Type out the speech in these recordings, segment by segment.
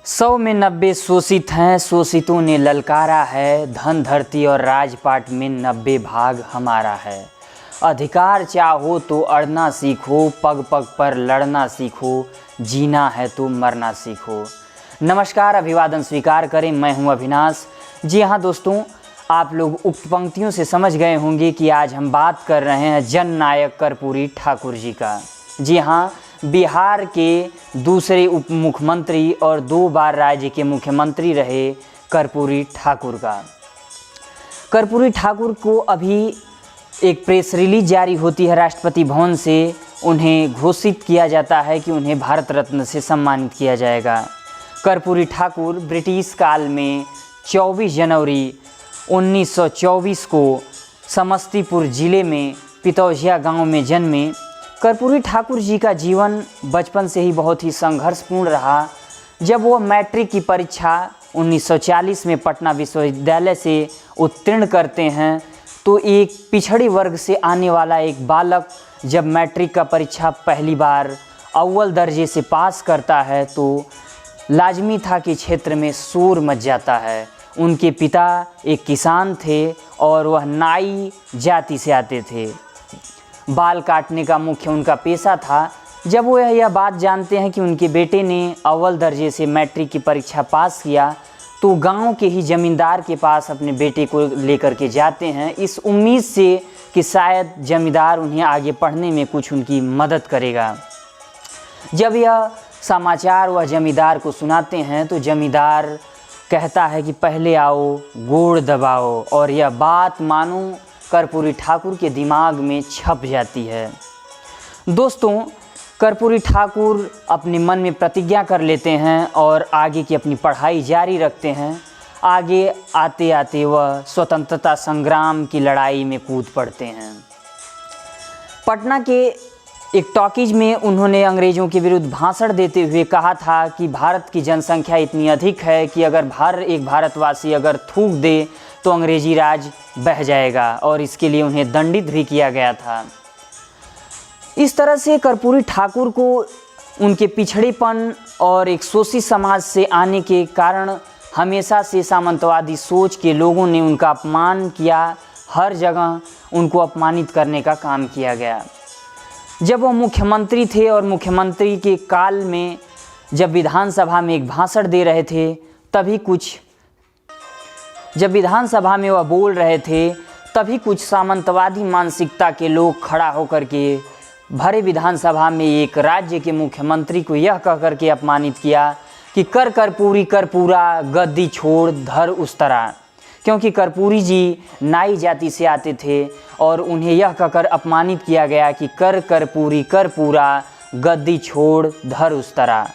100 में 90 शोषित हैं, शोषितों ने ललकारा है। धन धरती और राजपाट में 90 भाग हमारा है। अधिकार चाहो तो अड़ना सीखो, पग पग पर लड़ना सीखो, जीना है तो मरना सीखो। नमस्कार, अभिवादन स्वीकार करें, मैं हूं अविनाश। जी हाँ दोस्तों, आप लोग उक्त पंक्तियों से समझ गए होंगे कि आज हम बात कर रहे हैं जननायक कर्पूरी ठाकुर जी का। जी हाँ, बिहार के दूसरे उप मुख्यमंत्री और 2 बार राज्य के मुख्यमंत्री रहे कर्पूरी ठाकुर का। कर्पूरी ठाकुर को अभी एक प्रेस रिलीज जारी होती है राष्ट्रपति भवन से, उन्हें घोषित किया जाता है कि उन्हें भारत रत्न से सम्मानित किया जाएगा। कर्पूरी ठाकुर ब्रिटिश काल में 24 जनवरी 1924 को समस्तीपुर जिले में पितौजिया गांव में जन्मे। कर्पूरी ठाकुर जी का जीवन बचपन से ही बहुत ही संघर्षपूर्ण रहा। जब वो मैट्रिक की परीक्षा 1940 में पटना विश्वविद्यालय से उत्तीर्ण करते हैं तो एक पिछड़े वर्ग से आने वाला एक बालक जब मैट्रिक का परीक्षा पहली बार अव्वल दर्जे से पास करता है तो लाजमी था कि क्षेत्र में शोर मच जाता है। उनके पिता एक किसान थे और वह नाई जाति से आते थे। बाल काटने का मुख्य उनका पेशा था। जब वो यह बात जानते हैं कि उनके बेटे ने अव्वल दर्जे से मैट्रिक की परीक्षा पास किया तो गांव के ही जमींदार के पास अपने बेटे को लेकर के जाते हैं, इस उम्मीद से कि शायद जमींदार उन्हें आगे पढ़ने में कुछ उनकी मदद करेगा। जब यह समाचार वह जमींदार को सुनाते हैं तो जमींदार कहता है कि पहले आओ गोड़ दबाओ, और यह बात मानो कर्पूरी ठाकुर के दिमाग में छप जाती है। दोस्तों, कर्पूरी ठाकुर अपने मन में प्रतिज्ञा कर लेते हैं और आगे की अपनी पढ़ाई जारी रखते हैं। आगे आते आते वह स्वतंत्रता संग्राम की लड़ाई में कूद पड़ते हैं। पटना के एक टॉकीज में उन्होंने अंग्रेज़ों के विरुद्ध भाषण देते हुए कहा था कि भारत की जनसंख्या इतनी अधिक है कि अगर हर एक भारतवासी अगर थूक दे तो अंग्रेजी राज बह जाएगा, और इसके लिए उन्हें दंडित भी किया गया था। इस तरह से कर्पूरी ठाकुर को उनके पिछड़ेपन और एक शोषित समाज से आने के कारण हमेशा से सामंतवादी सोच के लोगों ने उनका अपमान किया। हर जगह उनको अपमानित करने का काम किया गया। जब वो मुख्यमंत्री थे और मुख्यमंत्री के काल में जब विधानसभा में एक भाषण दे रहे थे जब विधानसभा में वह बोल रहे थे तभी कुछ सामंतवादी मानसिकता के लोग खड़ा होकर के भरे विधानसभा में एक राज्य के मुख्यमंत्री को यह कह कर के अपमानित किया कि कर कर्पूरी कर पूरा, गद्दी छोड़ धर उस तरह। क्योंकि कर्पूरी जी नाई जाति से आते थे और उन्हें यह कहकर अपमानित किया गया कि कर कर्पूरी कर पूरा, गद्दी छोड़ धर उस तरह।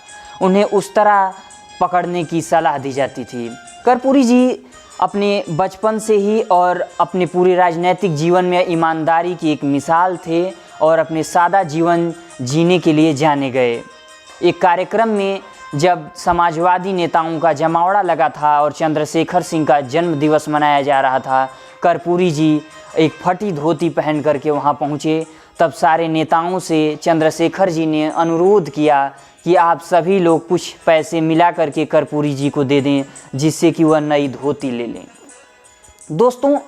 उन्हें उस तरह पकड़ने की सलाह दी जाती थी। कर्पूरी जी अपने बचपन से ही और अपने पूरे राजनीतिक जीवन में ईमानदारी की एक मिसाल थे और अपने सादा जीवन जीने के लिए जाने गए। एक कार्यक्रम में जब समाजवादी नेताओं का जमावड़ा लगा था और चंद्रशेखर सिंह का जन्म दिवस मनाया जा रहा था, कर्पूरी जी एक फटी धोती पहन करके वहां पहुंचे। तब सारे नेताओं से चंद्रशेखर जी ने अनुरोध किया कि आप सभी लोग कुछ पैसे मिला करके कर्पूरी जी को दे दें जिससे कि वह नई धोती ले लें। दोस्तों,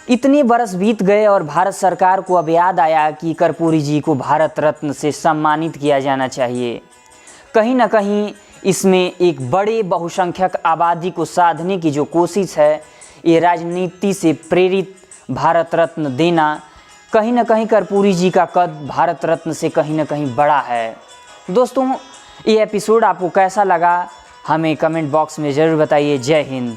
इतने बरस बीत गए और भारत सरकार को अब याद आया कि कर्पूरी जी को भारत रत्न से सम्मानित किया जाना चाहिए। कहीं ना कहीं इसमें एक बड़े बहुसंख्यक आबादी को साधने की जो कोशिश है, ये राजनीति से प्रेरित भारत रत्न देना, कहीं ना कहीं कर्पूरी जी का कद भारत रत्न से कहीं ना कहीं बड़ा है। दोस्तों, ये एपिसोड आपको कैसा लगा हमें कमेंट बॉक्स में ज़रूर बताइए। जय हिंद।